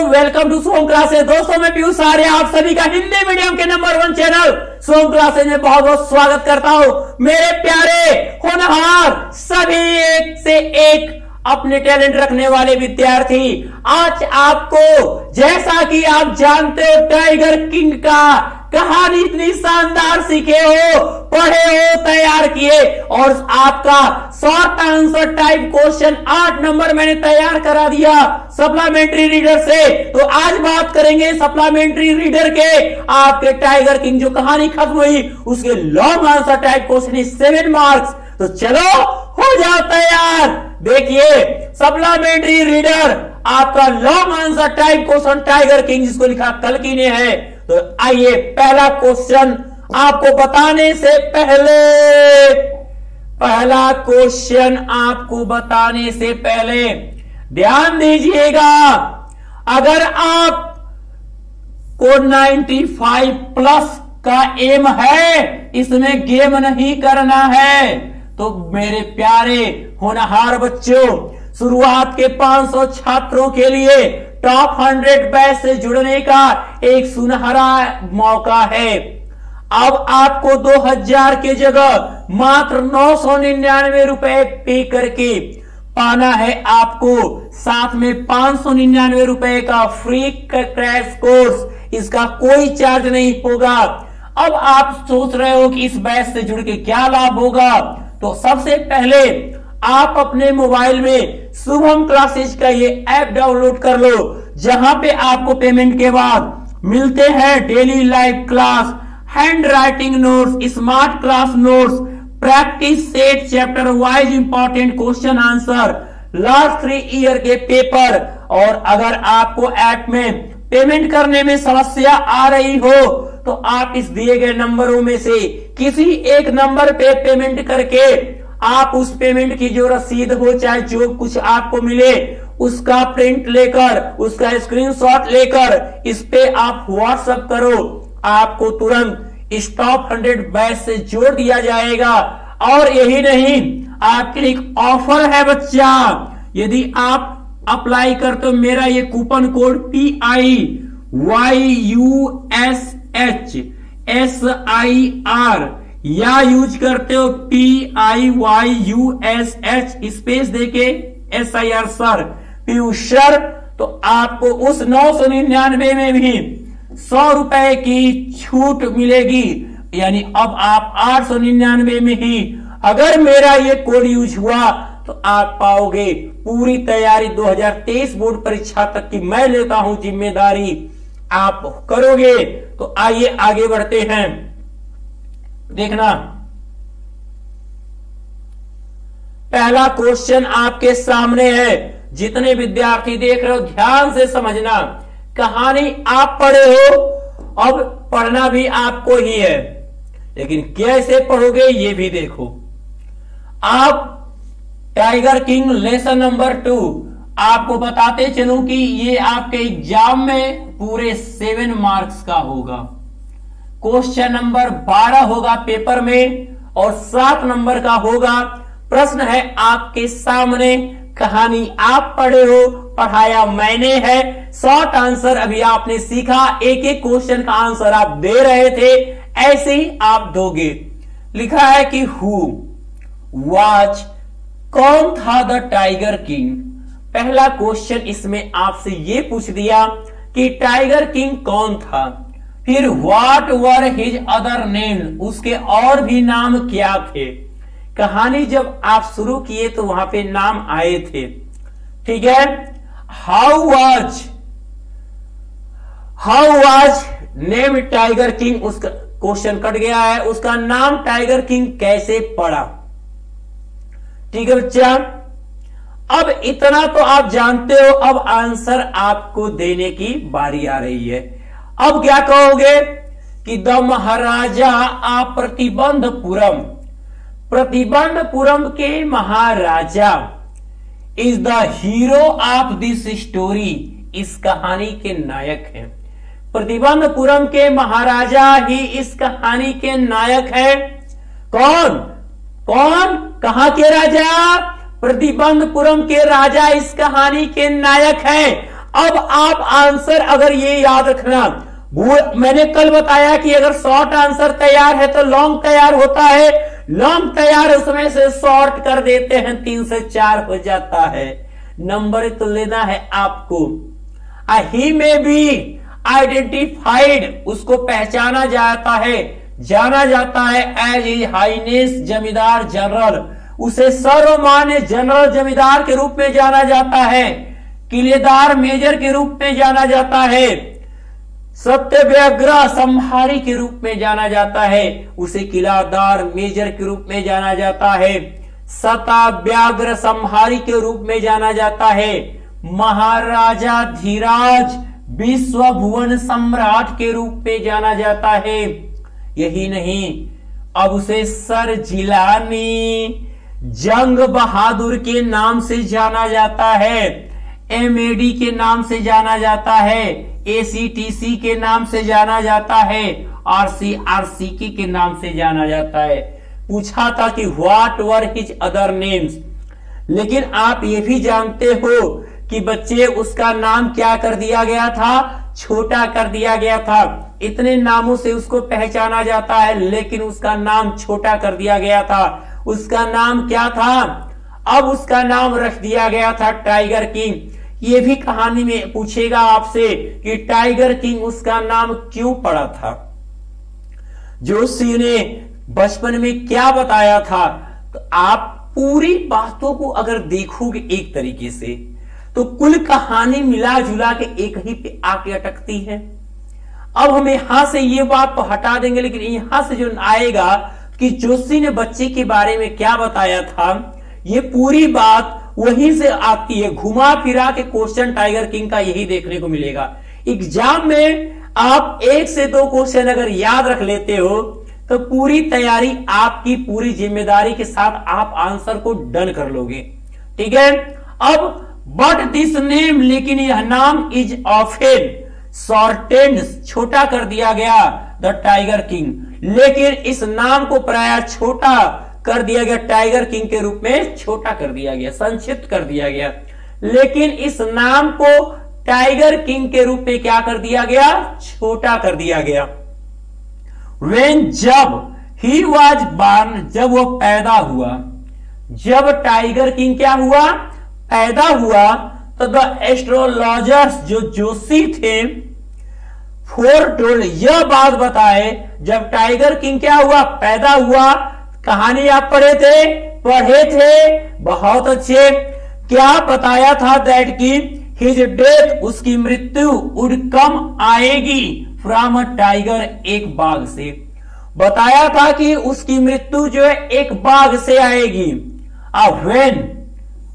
Welcome to Som classes. दोस्तों मैं पीयूष आर्य आप सभी का हिंदी मीडियम के नंबर 1 चैनल सोम क्लासेस में बहुत बहुत स्वागत करता हूं। मेरे प्यारे होनहार सभी एक से एक अपने टैलेंट रखने वाले विद्यार्थी, आज आपको जैसा कि आप जानते हो टाइगर किंग का कहानी इतनी शानदार सीखे हो, पढ़े हो, तैयार किए और आपका short answer type question 8 number मैंने तैयार करा दिया सप्लीमेंट्री रीडर से। तो आज बात करेंगे सप्लीमेंट्री रीडर के आपके टाइगर किंग जो कहानी खत्म हुई उसके long answer type question 7 marks. तो चलो हो जाओ तैयार। देखिए सप्लीमेंट्री रीडर आपका long answer type question tiger king जिसको लिखा कल्कि ने है। तो आइए पहला क्वेश्चन आपको बताने से पहले ध्यान दीजिएगा, अगर आप को 95 प्लस का एम है, इसमें गेम नहीं करना है, तो मेरे प्यारे होनहार बच्चों शुरुआत के 500 छात्रों के लिए टॉप 100 बैच से जुड़ने का एक सुनहरा मौका है। अब आपको 2000 के जगह मात्र 999 रुपए पे करके पाना है आपको, साथ में 599 रुपए का फ्री क्रैश कोर्स, इसका कोई चार्ज नहीं होगा। अब आप सोच रहे हो कि इस बैच से जुड़ के क्या लाभ होगा, तो सबसे पहले आप अपने मोबाइल में शुभम क्लासेस का ये ऐप डाउनलोड कर लो, जहां पे आपको पेमेंट के बाद मिलते हैं daily live class, hand writing notes, smart class notes, practice set, chapter wise important question answer, last 3 year के पेपर। और अगर आपको ऐप में पेमेंट करने में समस्या आ रही हो तो आप इस दिए गए नंबरों में से किसी एक नंबर पे पेमेंट करके आप उस पेमेंट की जो रसीद हो चाहे जो कुछ आपको मिले उसका प्रिंट लेकर, उसका स्क्रीनशॉट लेकर इस पे आप व्हाट्सएप करो, आपको तुरंत इस टॉप 100 बैच से जोड़ दिया जाएगा। और यही नहीं, आपके लिए एक ऑफर है बच्चा, यदि आप अप्लाई करते हो मेरा ये कूपन कोड PIYUSHSIR या यूज करते हो PIYUSH स्पेस देके SIR सर, पीयूष सर, तो आपको उस 999 में भी 100 रुपए की छूट मिलेगी। यानी अब आप 899 में ही अगर मेरा ये कोड यूज हुआ तो आप पाओगे। पूरी तैयारी 2023 बोर्ड परीक्षा तक की मैं लेता हूं जिम्मेदारी, आप करोगे। तो आइए आगे बढ़ते हैं। देखना पहला क्वेश्चन आपके सामने है, जितने विद्यार्थी देख रहे हो ध्यान से समझना। कहानी आप पढ़े हो, अब पढ़ना भी आपको ही है, लेकिन कैसे पढ़ोगे ये भी देखो। आप टाइगर किंग लेसन नंबर 2 आपको बताते चलूं कि ये आपके एग्जाम में पूरे 7 मार्क्स का होगा। क्वेश्चन नंबर 12 होगा पेपर में और 7 नंबर का होगा। प्रश्न है आपके सामने, कहानी आप पढ़े हो, पढ़ाया मैंने है, शॉर्ट आंसर अभी आपने सीखा, एक एक क्वेश्चन का आंसर आप दे रहे थे, ऐसे ही आप दोगे। लिखा है कि हु वाज, कौन था द टाइगर किंग। पहला क्वेश्चन इसमें आपसे ये पूछ दिया कि टाइगर किंग कौन था, फिर what were his other name, उसके और भी नाम क्या थे। कहानी जब आप शुरू किए तो वहां पे नाम आए थे, ठीक है। How was name tiger king, उसका क्वेश्चन कट गया है, उसका नाम टाइगर किंग कैसे पड़ा, ठीक है बच्चा। अब इतना तो आप जानते हो, अब आंसर आपको देने की बारी आ रही है। अब क्या कहोगे कि द महाराजा प्रतिबंधपुरम के maharaja is the hero of this story, इस कहानी के नायक हैं। प्रतिबंधपुरम के महाराजा ही इस कहानी के नायक हैं। कौन कौन, कहां के राजा, प्रतिबंधपुरम के राजा इस कहानी के नायक हैं। अब आप आंसर अगर ये याद रखना, मैंने कल बताया कि अगर शॉर्ट आंसर तैयार है तो लॉन्ग तैयार होता है, लॉन्ग तैयार उसमें से शॉर्ट कर देते हैं 3 से 4 हो जाता है। नंबर तो लेना है आपको। ही में बी आइडेंटिफाइड, उसको पहचाना जाता है, जाना जाता है एज ए हाइनेस जमींदार जनरल, उसे सर्वमान्य जनरल जमींदार के रूप में जाना जाता है, किलेदार मेजर के रूप में जाना जाता है, सत्याग्रह संहारी के रूप में जाना जाता है, उसे किलादार मेजर के रूप में जाना जाता है, सत्याग्रह संहारी के रूप में जाना जाता है, महाराजा धीराज विश्व भुवन सम्राट के रूप में जाना जाता है। यही नहीं, अब उसे सर जिलानी जंग बहादुर के नाम से जाना जाता है, एमएडी के नाम से जाना जाता है, एसीटीसी के नाम से जाना जाता है, आरसीआरसीकी के नाम से जाना जाता है। पूछा था कि what were his other names, लेकिन आप ये भी जानते हो कि बच्चे उसका नाम क्या कर दिया गया था, छोटा कर दिया गया था। इतने नामों से उसको पहचाना जाता है, लेकिन उसका नाम छोटा कर दिया गया था। उसका नाम क्या था? अब उसका नाम रख दिया गया था टाइगर किंग। ये भी कहानी में पूछेगा आपसे कि टाइगर किंग उसका नाम क्यों पड़ा था। जोशी ने बचपन में क्या बताया था, तो आप पूरी बातों को अगर देखोगे एक तरीके से तो कुल कहानी मिला जुला के एक ही पे आके अटकती है। अब हम यहां से ये बात तो हटा देंगे, लेकिन यहां से जो आएगा कि जोशी ने बच्चे के बारे में क्या बताया था, ये पूरी बात वहीं से आती है। घुमा फिरा के क्वेश्चन टाइगर किंग का यही देखने को मिलेगा। एग्जाम में आप 1 से 2 क्वेश्चन अगर याद रख लेते हो तो पूरी तैयारी आपकी, पूरी जिम्मेदारी के साथ आप आंसर को डन कर लोगे। ठीक है। अब बट दिस नेम, लेकिन यह नाम इज ऑफेन शॉर्टेंड, छोटा कर दिया गया, द टाइगर किंग। लेकिन इस नाम को प्राय छोटा कर दिया गया, टाइगर किंग के रूप में छोटा कर दिया गया, संक्षिप्त कर दिया गया। लेकिन इस नाम को टाइगर किंग के रूप में क्या कर दिया गया, छोटा कर दिया गया। When, जब ही वॉज बॉर्न, जब वो पैदा हुआ, जब टाइगर किंग क्या हुआ, पैदा हुआ, तो द एस्ट्रोलॉजर्स, जो जोशी थे, फोरटोल्ड, यह बात बताए, जब टाइगर किंग क्या हुआ, पैदा हुआ। कहानी आप पढ़े थे बहुत अच्छे। क्या बताया था, दैट की हिज डेथ, उसकी मृत्यु, वुड कम, आएगी, फ्रॉम अ टाइगर, एक बाघ से। बताया था कि उसकी मृत्यु जो है एक बाघ से आएगी। व्हेन,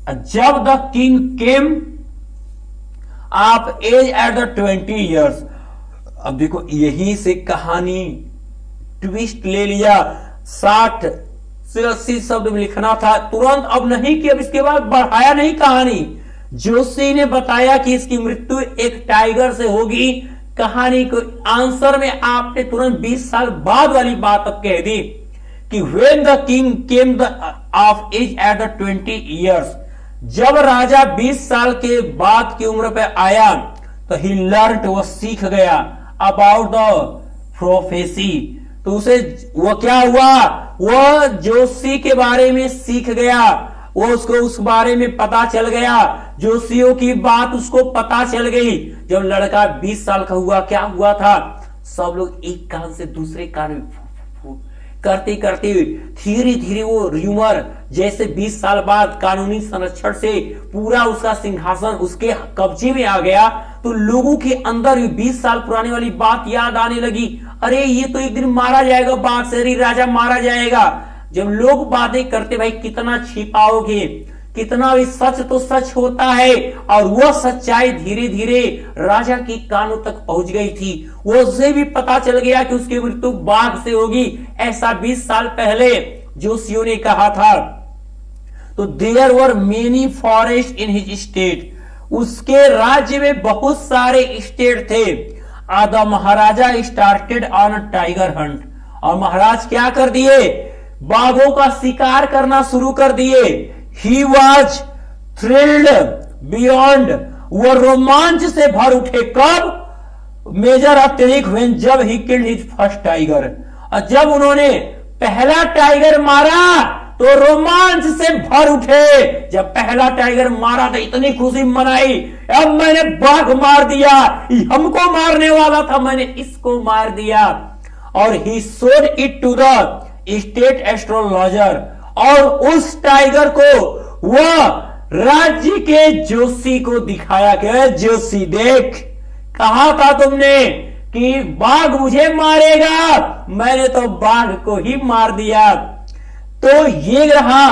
जब the king came of age at the 20 years। अब देखो यहीं से कहानी ट्विस्ट ले लिया। 60 से 80 शब्द में लिखना था तुरंत, अब नहीं कि अब इसके बाद बढ़ाया नहीं कहानी। जोशी ने बताया कि इसकी मृत्यु एक टाइगर से होगी। कहानी को आंसर में आपने तुरंत 20 साल बाद वाली बात अब कह दी कि when the king came of age at the 20 years, जब राजा 20 साल के बाद की उम्र पे आया तो he learned, वो सीख गया, about the prophecy, तो उसे वो क्या हुआ, वो जोशी के बारे में सीख गया, वो उसको उस बारे में पता चल गया, जोशियों की बात उसको पता चल गई। जब लड़का 20 साल का हुआ, क्या हुआ था, सब लोग एक कान से दूसरे कान में करते करते धीरे धीरे वो र्यूमर जैसे 20 साल बाद कानूनी संरक्षण से पूरा उसका सिंहासन उसके कब्जे में आ गया, तो लोगों के अंदर 20 साल पुरानी वाली बात याद आने लगी। अरे ये तो एक दिन मारा जाएगा, बाघ शहरी राजा मारा जाएगा। जब लोग बातें करते, भाई कितना छिपाओगे, कितना भी सच तो सच होता है। और वह सच्चाई धीरे धीरे राजा की कानों तक पहुंच गई थी। वो उसे भी पता चल गया कि उसकी मृत्यु बाघ से होगी, ऐसा 20 साल पहले जोशियों ने कहा था। तो there were many forest in his state, उसके राज्य में बहुत सारे स्टेट थे। The maharaja started on tiger hunt, और महाराज क्या कर दिए, बाघों का शिकार करना शुरू कर दिए। He was thrilled beyond वो रोमांच से भर उठे। कब? मेजर अत्यधिक हुए जब he killed his first tiger. और जब उन्होंने पहला टाइगर मारा तो रोमांच से भर उठे। जब पहला टाइगर मारा तो इतनी खुशी मनाई, अब मैंने बाघ मार दिया, हमको मारने वाला था, मैंने इसको मार दिया। और he showed it to the state astrologer, और उस टाइगर को वह राज्य के जोशी को दिखाया कि जोशी देख, कहा था तुमने कि बाघ मुझे मारेगा, मैंने तो बाघ को ही मार दिया। तो ये रहा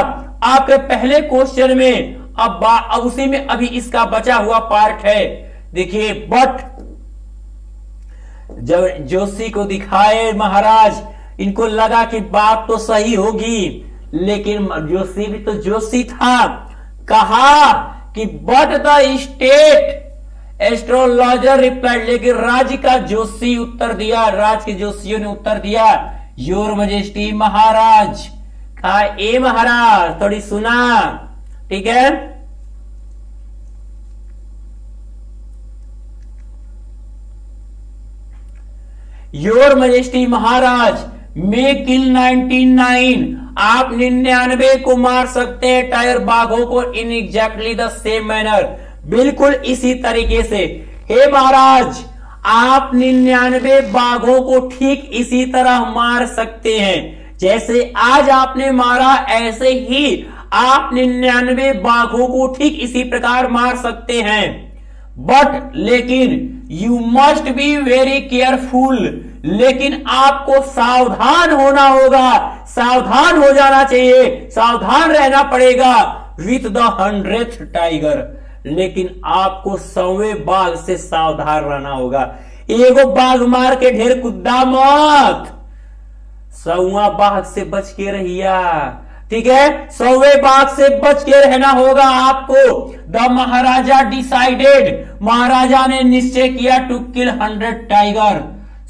आपके पहले क्वेश्चन में। अब उसी में अभी इसका बचा हुआ पार्ट है। देखिए, बट जब जोशी को दिखाए महाराज, इनको लगा कि बात तो सही होगी, लेकिन जोशी भी तो जोशी था। कहा कि but the state astrologer replied, लेकिन राज्य का जोशी उत्तर दिया, राज्य के जोशियों ने उत्तर दिया, योर मजेस्टी महाराज। कहा ए महाराज, थोड़ी सुना, ठीक है। योर मजेस्टी महाराज मे किल 99, आप 99 को मार सकते हैं टाइगर बाघों को in exactly the same manner, बिल्कुल इसी तरीके से। हे महाराज, आप 99 बाघों को ठीक इसी तरह मार सकते हैं जैसे आज आपने मारा, ऐसे ही आप 99 बाघों को ठीक इसी प्रकार मार सकते हैं। बट लेकिन you must be very careful, लेकिन आपको सावधान होना होगा, सावधान हो जाना चाहिए, सावधान रहना पड़ेगा विथ द 100th टाइगर, लेकिन आपको 100वें बाघ से सावधान रहना होगा। एगो बाघ मार के ढेर कुद्दा मत, 100वां बाघ से बच के रहिया, ठीक है। 100वें बाघ से बच के रहना होगा आपको। द महाराजा डिसाइडेड, महाराजा ने निश्चय किया टू किल 100 टाइगर,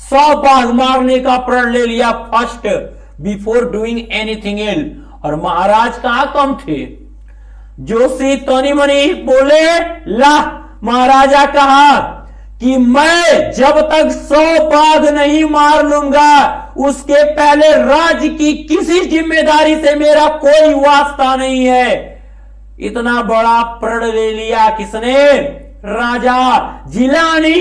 100 बाघ मारने का प्रण ले लिया first, before doing anything else. और महाराज कहां कम थे, जोशी तनी मनी बोले ला। महाराजा कहा कि मैं जब तक 100 बाघ नहीं मार लूंगा, उसके पहले राज्य की किसी जिम्मेदारी से मेरा कोई वास्ता नहीं है। इतना बड़ा प्रण ले लिया किसने? राजा जिलानी,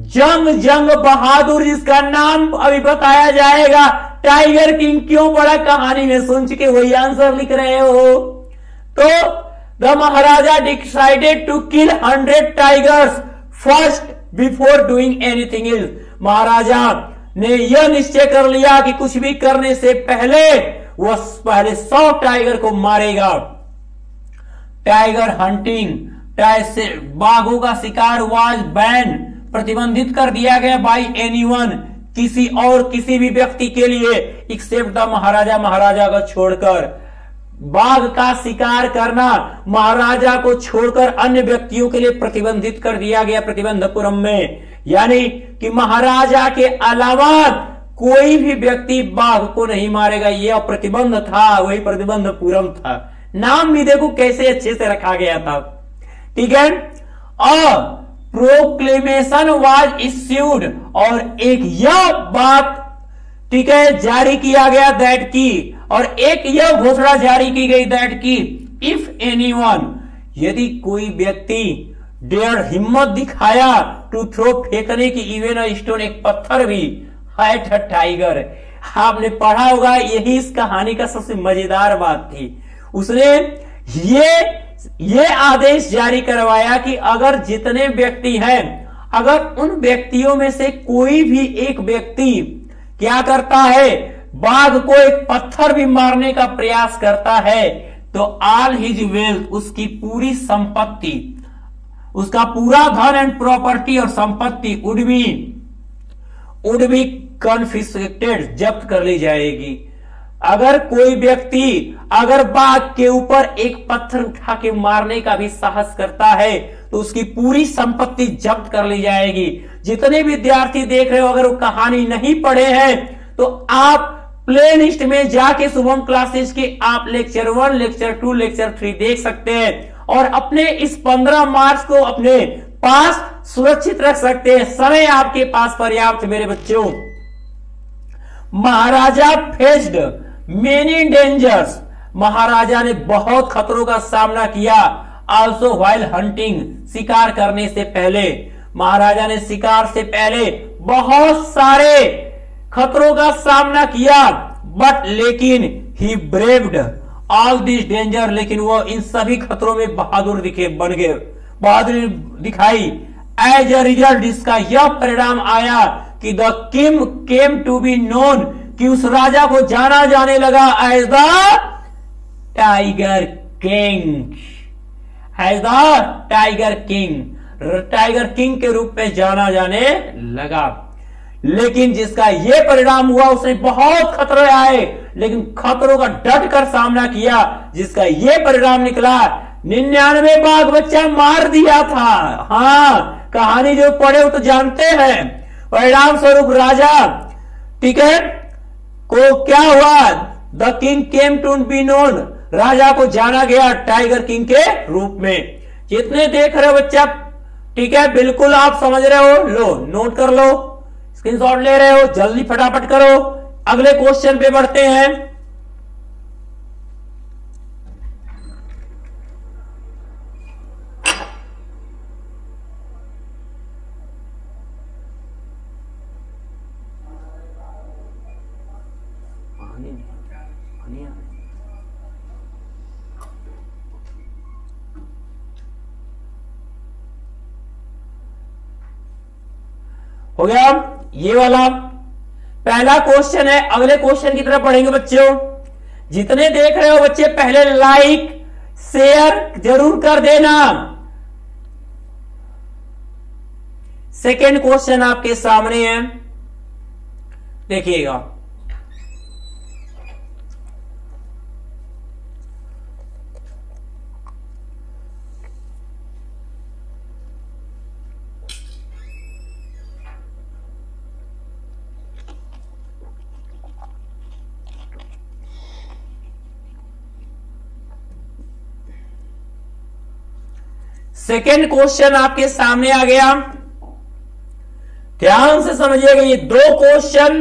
जंग बहादुर, जिसका नाम अभी बताया जाएगा। टाइगर किंग क्यों पड़ा कहानी में, सुन चुके वही आंसर लिख रहे हो। तो the maharaja decided to kill 100 tigers first before doing anything else. Maharaja ने यह निश्चय कर लिया कि कुछ भी करने से पहले वह पहले 100 टाइगर को मारेगा। टाइगर हंटिंग, बाघों का शिकार वाज बैन, प्रतिबंधित कर दिया गया बाय एनीवन, किसी और किसी भी व्यक्ति के लिए, एक्सेप्ट द महाराजा, महाराजा को छोड़कर। बाघ का शिकार करना महाराजा को छोड़कर अन्य व्यक्तियों के लिए प्रतिबंधित कर दिया गया प्रतिबंधपुरम में, यानी कि महाराजा के अलावा कोई भी व्यक्ति बाघ को नहीं मारेगा। यह प्रतिबंध था, वही प्रतिबंधपुरम था। नाम भी देखो कैसे अच्छे से रखा गया था, ठीक है। और प्रोक्लेमेशन वाज इश्यूड, और एक यह बात, ठीक है, जारी किया गया दैट की, और एक यह घोषणा जारी की गई दैट की, इफ एनीवन, यदि कोई व्यक्ति डेयर हिम्मत दिखाया टू थ्रो, फेंकने की, इवन अ स्टोन, एक पत्थर भी, एट अ टाइगर। आपने पढ़ा होगा, यही इस कहानी का सबसे मजेदार बात थी। उसने ये आदेश जारी करवाया कि अगर जितने व्यक्ति हैं, अगर उन व्यक्तियों में से कोई भी एक व्यक्ति क्या करता है, बाघ को एक पत्थर भी मारने का प्रयास करता है, तो ऑल हिज वेल्थ, उसकी पूरी संपत्ति, उसका पूरा धन एंड प्रॉपर्टी और संपत्ति वुड बी कॉन्फिस्केटेड, जब्त कर ली जाएगी। अगर कोई व्यक्ति अगर बाघ के ऊपर एक पत्थर उठा के मारने का भी साहस करता है तो उसकी पूरी संपत्ति जब्त कर ली जाएगी। जितने विद्यार्थी देख रहे हो, अगर वो कहानी नहीं पढ़े हैं तो आप प्ले लिस्ट में जाके शुभम क्लासेस के आप लेक्चर 1, लेक्चर 2, लेक्चर 3 देख सकते हैं, और अपने इस 15 मार्च को अपने पास सुरक्षित रख सकते हैं। समय आपके पास पर्याप्त मेरे बच्चों। महाराजा फेस्ड मेनी डेंजर्स, महाराजा ने बहुत खतरों का सामना किया। आल्सो व्हाइल हंटिंग, शिकार करने से पहले, महाराजा ने शिकार से पहले बहुत सारे खतरों का सामना किया। बट लेकिन ही ब्रेव्ड ऑल दिस डेंजर, लेकिन वो इन सभी खतरों में बहादुर बन गए, बहादुरी दिखाई। एज अ रिजल्ट, इसका यह परिणाम आया कि the king came to be known, कि उस राजा को जाना जाने लगा as the tiger king, as the tiger king, tiger king के रूप में जाना जाने लगा। लेकिन जिसका यह परिणाम हुआ, उसने बहुत खतरे आए लेकिन खतरों का डट कर सामना किया, जिसका यह परिणाम निकला 99 बाघ बच्चा मार दिया था। हाँ, कहानी जो पढ़े वो तो जानते हैं। परिणाम स्वरूप राजा, ठीक है, को क्या हुआ, the king came to be known, राजा को जाना गया टाइगर किंग के रूप में। जितने देख रहे हो बच्चा, ठीक है, बिल्कुल आप समझ रहे हो, लो नोट कर लो, स्क्रीनशॉट ले रहे हो, जल्दी फटाफट करो। अगले क्वेश्चन पे बढ़ते हैं। हो गया ये वाला पहला क्वेश्चन है। अगले क्वेश्चन की तरफ पढ़ेंगे बच्चों। जितने देख रहे हो बच्चे, पहले लाइक शेयर जरूर कर देना। सेकंड क्वेश्चन आपके सामने है, देखिएगा। सेकेंड क्वेश्चन आपके सामने आ गया, ध्यान से समझिएगा। ये दो क्वेश्चन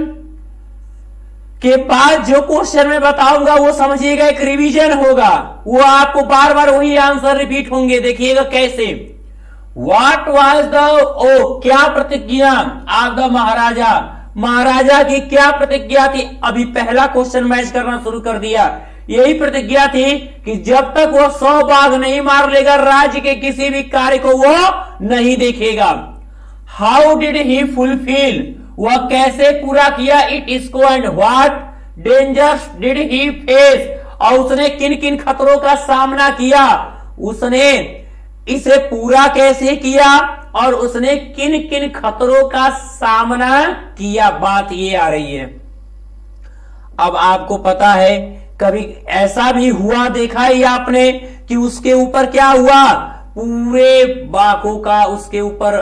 के बाद जो क्वेश्चन मैं बताऊंगा वो समझिएगा एक रिवीजन होगा, वो आपको बार बार वही आंसर रिपीट होंगे। देखिएगा कैसे। व्हाट वाज द, ओ क्या प्रतिज्ञा ऑफ द महाराजा, महाराजा की क्या प्रतिज्ञा थी। अभी पहला क्वेश्चन मैच करना शुरू कर दिया। यही प्रतिज्ञा थी कि जब तक वो 100 बाघ नहीं मार लेगा, राज्य के किसी भी कार्य को वो नहीं देखेगा। हाउ डिड ही फुलफिल, वह कैसे पूरा किया इट इसको, and what dangers did he face, और उसने किन किन खतरों का सामना किया, उसने इसे पूरा कैसे किया और उसने किन किन खतरों का सामना किया। बात ये आ रही है। अब आपको पता है, कभी ऐसा भी हुआ, देखा ही आपने कि उसके ऊपर क्या हुआ, पूरे बाघों का उसके ऊपर,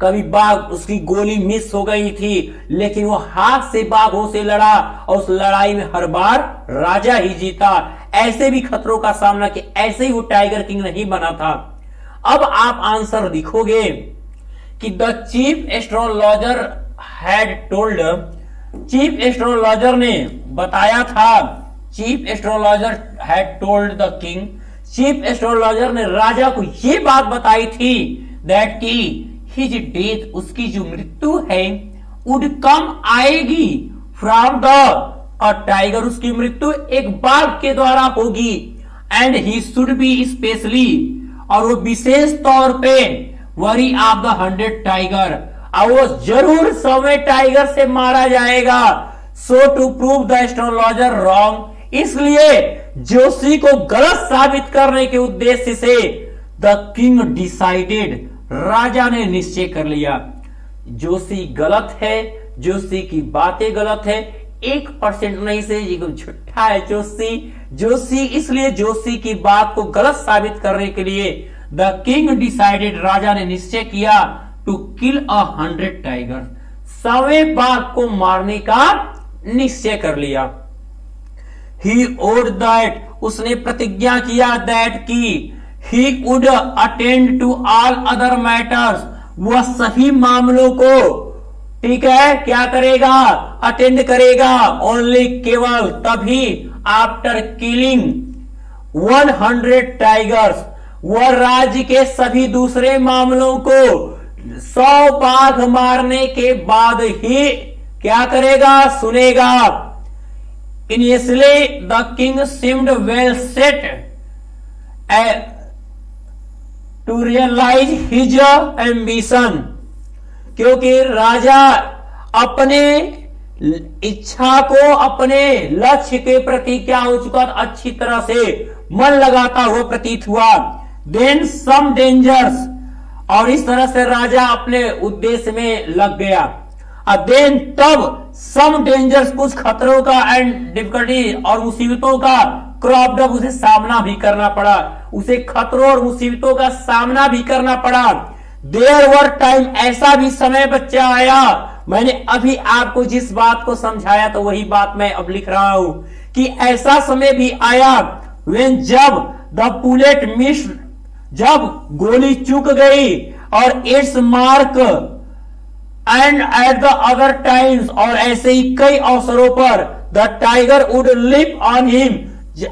कभी बाघ उसकी गोली मिस हो गई थी लेकिन वो हाथ से बाघों से लड़ा और उस लड़ाई में हर बार राजा ही जीता। ऐसे भी खतरों का सामना किया, ऐसे ही वो टाइगर किंग नहीं बना था। अब आप आंसर लिखोगे कि the chief astrologer had told, chief astrologer ने बताया था, chief astrologer had told the king, chief astrologer ने राजा को यह बात बताई थी दैट की हिज डेथ, उसकी जो मृत्यु है, वुड कम आएगी फ्रॉम द अ टाइगर, उसकी मृत्यु एक बाघ के द्वारा होगी। And he should be specially, और वो विशेष तौर पे वरी ऑफ द 100 टाइगर, और वो जरूर 100वें टाइगर से मारा जाएगा। So to prove the astrologer wrong, इसलिए जोशी को गलत साबित करने के उद्देश्य से द किंग डिसाइडेड, राजा ने निश्चय कर लिया जोशी गलत है, जोशी की बातें गलत है, 1% नहीं से ये झूठा है जोशी, इसलिए जोशी की बात को गलत साबित करने के लिए द किंग डिसाइडेड, राजा ने निश्चय किया टू किल 100 टाइगर, 100वें बाघ को मारने का निश्चय कर लिया। ही ओड दैट, उसने प्रतिज्ञा किया दैट की he would attend to all other matters, वह सभी मामलों को, ठीक है, क्या करेगा, अटेंड करेगा, ओनली केवल तभी, आफ्टर किलिंग 100 टाइगर्स, वह राज्य के सभी दूसरे मामलों को 100 बाघ मारने के बाद ही क्या करेगा, सुनेगा। Initially the king seemed well set to realize his ambition, क्योंकि राजा अपने इच्छा को, अपने लक्ष्य के प्रति क्या हो चुका, अच्छी तरह से मन लगाता हुआ प्रतीत हुआ। देन सम डेंजर्स, और इस तरह से राजा अपने उद्देश्य में लग गया। देन तब सम डेंजर्स, कुछ खतरों का, एंड डिफिकल्टी, और मुसीबतों का, क्रॉप्ड अप, उसे सामना भी करना पड़ा, उसे खतरों और मुसीबतों का सामना भी करना पड़ा। देयर वर टाइम, ऐसा भी समय बच्चा आया, मैंने अभी आपको जिस बात को समझाया तो वही बात मैं अब लिख रहा हूं, कि ऐसा समय भी आया व्हेन, जब द बुलेट मिस, जब गोली चूक गई, और it's mark, and at the other times, और ऐसे ही कई अवसरों पर, the tiger would lip on him,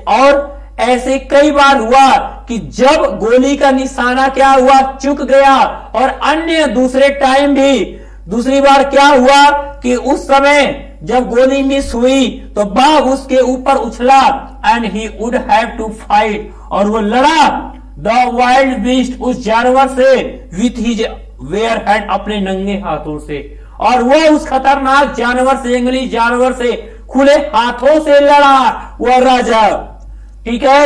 और ऐसे कई बार हुआ कि जब गोली का निशाना क्या हुआ, चूक गया, और अन्य दूसरे टाइम भी, दूसरी बार क्या हुआ कि उस समय जब गोली मिस हुई तो बाघ उसके ऊपर उछला, and he would have to fight, और वो लड़ा, द वाइल्ड बीस्ट, उस जानवर से, विथ हिज वेयर हैंड, अपने नंगे हाथों से, और वो उस खतरनाक जानवर से, जंगली जानवर से खुले हाथों से लड़ा वह राजा, ठीक है।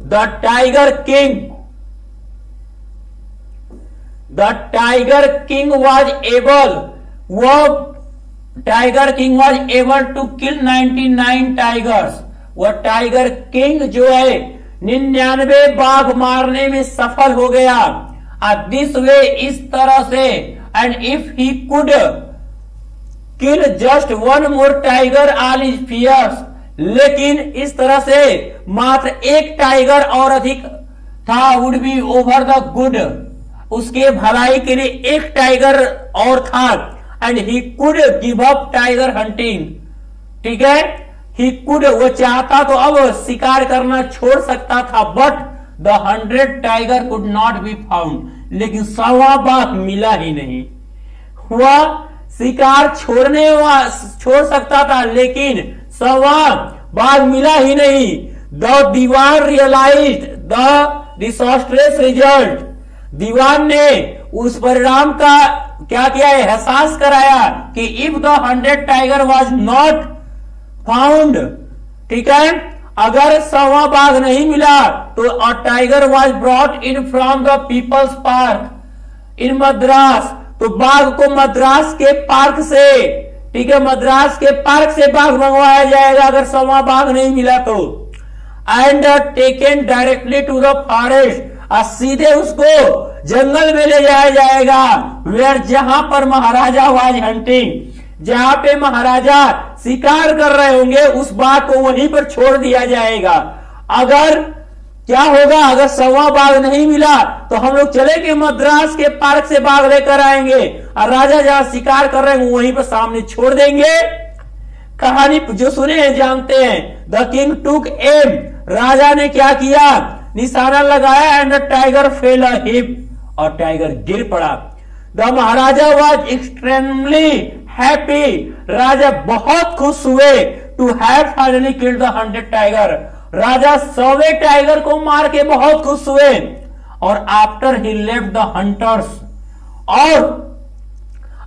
The tiger king was able, वो tiger king was able to kill 99 tigers, वह टाइगर किंग जो है 99 बाघ मारने में सफल हो गया। दिस वे, इस तरह से, and if he could kill just one more tiger all his fears, लेकिन इस तरह से मात्र एक टाइगर और अधिक था, would be over the good, उसके भलाई के लिए एक टाइगर और था, and he could give up tiger hunting, ठीक है, ही कुड, वो चाहता तो अब शिकार करना छोड़ सकता था, but the 100 tiger could not be found, लेकिन 100वां बाघ मिला ही नहीं। वह शिकार छोड़ सकता था, लेकिन 100वां बाघ मिला ही नहीं। The dewan realized the disastrous result, दीवान ने उस परिणाम का क्या किया है, एहसास कराया कि if the 100 tiger was not found, ठीक है, अगर 100वां बाघ नहीं मिला तो a tiger was brought in from the people's park in Madras, तो बाघ को मद्रास के पार्क से, ठीक है, मद्रास के पार्क से बाघ मंगवाया जाएगा अगर 100वां बाघ नहीं मिला तो, and taken directly to the forest, सीधे उसको जंगल में ले जाया जाएगा, वेयर, जहां पर महाराजा वाज हंटिंग, जहां पे महाराजा शिकार कर रहे होंगे, उस बाघ को वहीं पर छोड़ दिया जाएगा। अगर क्या होगा, अगर 100वां बाघ नहीं मिला तो हम लोग चलेंगे मद्रास के पार्क से बाघ लेकर आएंगे, और राजा जहां शिकार कर रहे हैं वहीं पर सामने छोड़ देंगे। कहानी जो सुने हैं जानते हैं। द किंग टुक एम, राजा ने क्या किया, निशाना लगाया, and the tiger fell a heap, और टाइगर गिर पड़ा। The maharaja was extremely happy, राजा बहुत खुश हुए, to have finally killed the 100 tiger, राजा 100वें टाइगर को मार के बहुत खुश हुए। और after he left the hunters, और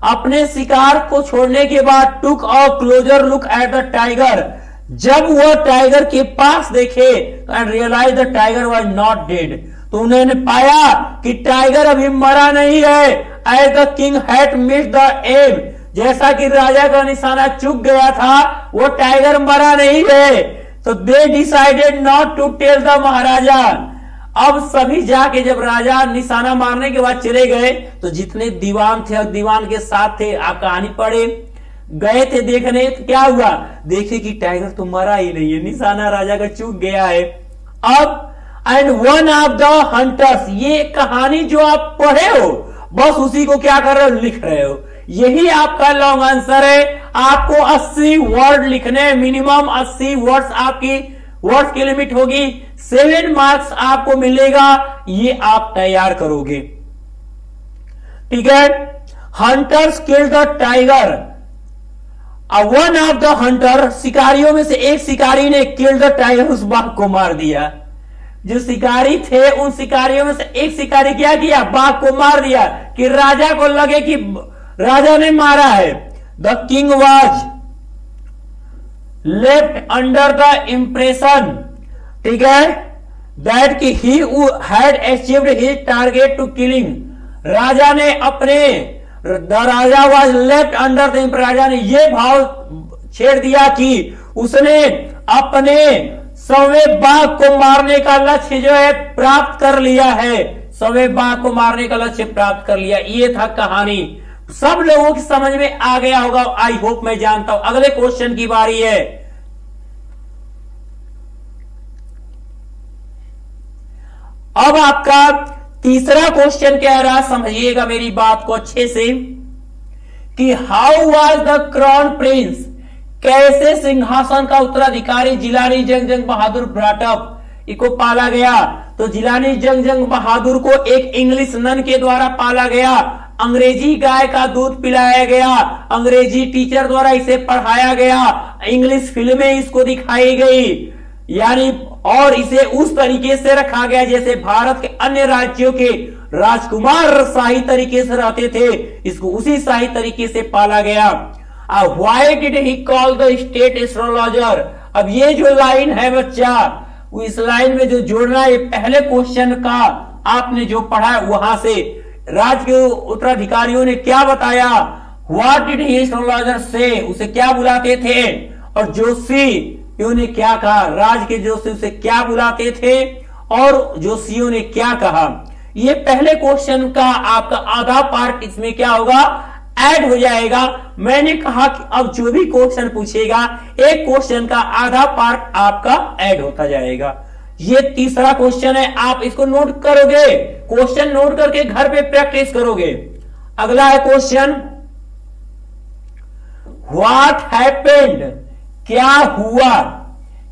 अपने शिकार को छोड़ने के बाद took a closer look at the tiger, जब वह टाइगर के पास देखे, and realize the tiger was not dead, तो उन्होंने पाया कि टाइगर अभी मरा नहीं है। As the king had missed the aim, जैसा कि राजा का निशाना चूक गया था, वो टाइगर मरा नहीं है। तो they decided not to tell the maharaja, अब सभी जाके जब राजा निशाना मारने के बाद चले गए तो जितने दीवान थे और दीवान के साथ थे, आप कहानी पढ़े, गए थे देखने, तो क्या हुआ, देखे कि टाइगर तो मरा ही नहीं है, निशाना राजा का चूक गया है। अब and one of the hunters, ये कहानी जो आप पढ़े हो बस उसी को क्या कर रहे हो, लिख रहे हो। यही आपका लॉन्ग आंसर है। आपको 80 वर्ड लिखने, मिनिमम 80 वर्ड्स आपकी वर्ड्स की लिमिट होगी। 7 मार्क्स आपको मिलेगा, ये आप तैयार करोगे। ठीक है। Hunters killed the tiger, one of the Hunter, शिकारियों में से एक शिकारी ने किल्ड द टाइगर, उस बाघ को मार दिया। जो शिकारी थे उन शिकारियों में से एक शिकारी क्या किया, बाघ को मार दिया कि राजा को लगे कि राजा ने मारा है। The king was left under the impression, ठीक है, दैट कि he had achieved his target to killing, राजा ने अपने, the raja was left under the, राजा ने यह भाव छेड़ दिया कि उसने अपने 100वें बाघ को मारने का लक्ष्य जो है प्राप्त कर लिया है। 100वें बाघ को मारने का लक्ष्य प्राप्त कर लिया। ये था कहानी। सब लोगों की समझ में आ गया होगा, आई होप, मैं जानता हूं। अगले क्वेश्चन की बारी है। अब आपका तीसरा क्वेश्चन कह रहा, समझिएगा मेरी बात को अच्छे से, कि how was the crown Prince, कैसे सिंहासन का उत्तराधिकारी जिलानी जंग बहादुर ब्रॉट अप, इसको पाला गया। तो जिलानी जंग बहादुर को एक इंग्लिश नन के द्वारा पाला गया, अंग्रेजी गाय का दूध पिलाया गया, अंग्रेजी टीचर द्वारा इसे पढ़ाया गया, इंग्लिश फिल्में इसको दिखाई गई, यानी और इसे उस तरीके से रखा गया जैसे भारत के अन्य राज्यों के राजकुमार शाही तरीके से रहते थे, इसको उसी शाही तरीके से पाला गया। Why did he call the state astrologer, अब ये जो लाइन है बच्चा, इस लाइन में जो जोड़ना है, पहले क्वेश्चन का आपने जो पढ़ा वहां से राज्य के उत्तराधिकारियों ने क्या बताया, व्हाट डिड ही एस्ट्रोलॉजर से, उसे क्या बुलाते थे, और जोशी ने क्या कहा, राज के जोशी उसे क्या बुलाते थे, और जोशियों ने क्या कहा। ये पहले क्वेश्चन का आपका आधा पार्ट इसमें क्या होगा, ऐड हो जाएगा। मैंने कहा कि अब जो भी क्वेश्चन पूछेगा एक क्वेश्चन का आधा पार्ट आपका ऐड होता जाएगा। ये तीसरा क्वेश्चन है, आप इसको नोट करोगे, क्वेश्चन नोट करके घर पे प्रैक्टिस करोगे। अगला है क्वेश्चन, व्हाट हैपेंड, क्या हुआ,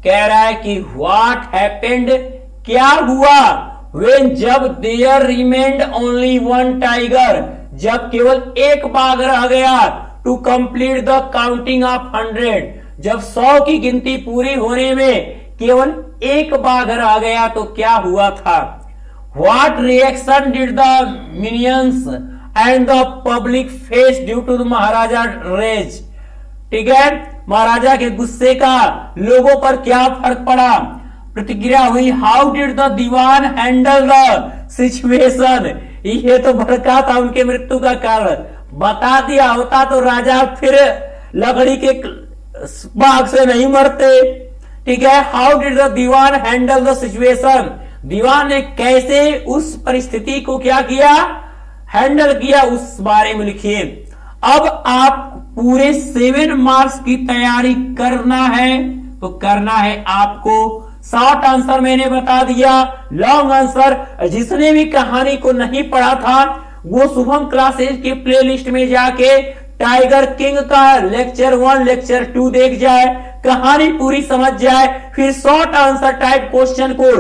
कह रहा है कि व्हाट हैपेंड, क्या हुआ, व्हेन, जब there remained only one tiger, जब केवल एक बाघ रह गया, to complete the counting of 100, जब 100 की गिनती पूरी होने में केवल एक बाघ रह गया तो क्या हुआ था। What reaction did the minions and the public face due to the maharaja rage, ठीक है, महाराजा के गुस्से का लोगों पर क्या फर्क पड़ा, प्रतिक्रिया हुई। How did the dewan handle the situation, ये तो भड़का था उनके मृत्यु का कारण, बता दिया होता तो राजा फिर लकड़ी के बाघ से नहीं मरते, ठीक है। How did the dewan handle the situation, दीवान ने कैसे उस परिस्थिति को क्या किया, हैंडल किया, उस बारे में लिखिए। अब आप पूरे 7 मार्क्स की तैयारी करना है तो करना है आपको। शॉर्ट आंसर मैंने बता दिया, लॉन्ग आंसर जिसने भी कहानी को नहीं पढ़ा था वो शुभम क्लासेज के प्लेलिस्ट में जाके टाइगर किंग का लेक्चर 1 लेक्चर 2 देख जाए, कहानी पूरी समझ जाए, फिर शॉर्ट आंसर टाइप क्वेश्चन को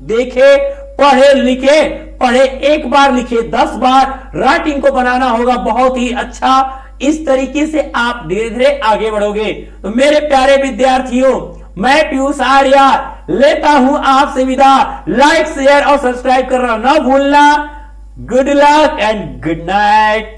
देखे, पढ़े, लिखे, पढ़े, एक बार लिखे 10 बार, राइटिंग को बनाना होगा बहुत ही अच्छा। इस तरीके से आप धीरे धीरे आगे बढ़ोगे। तो मेरे प्यारे विद्यार्थियों, मैं पीयूष आर्या लेता हूं आपसे विदा। लाइक, शेयर और सब्सक्राइब करना ना भूलना। Good luck and good night.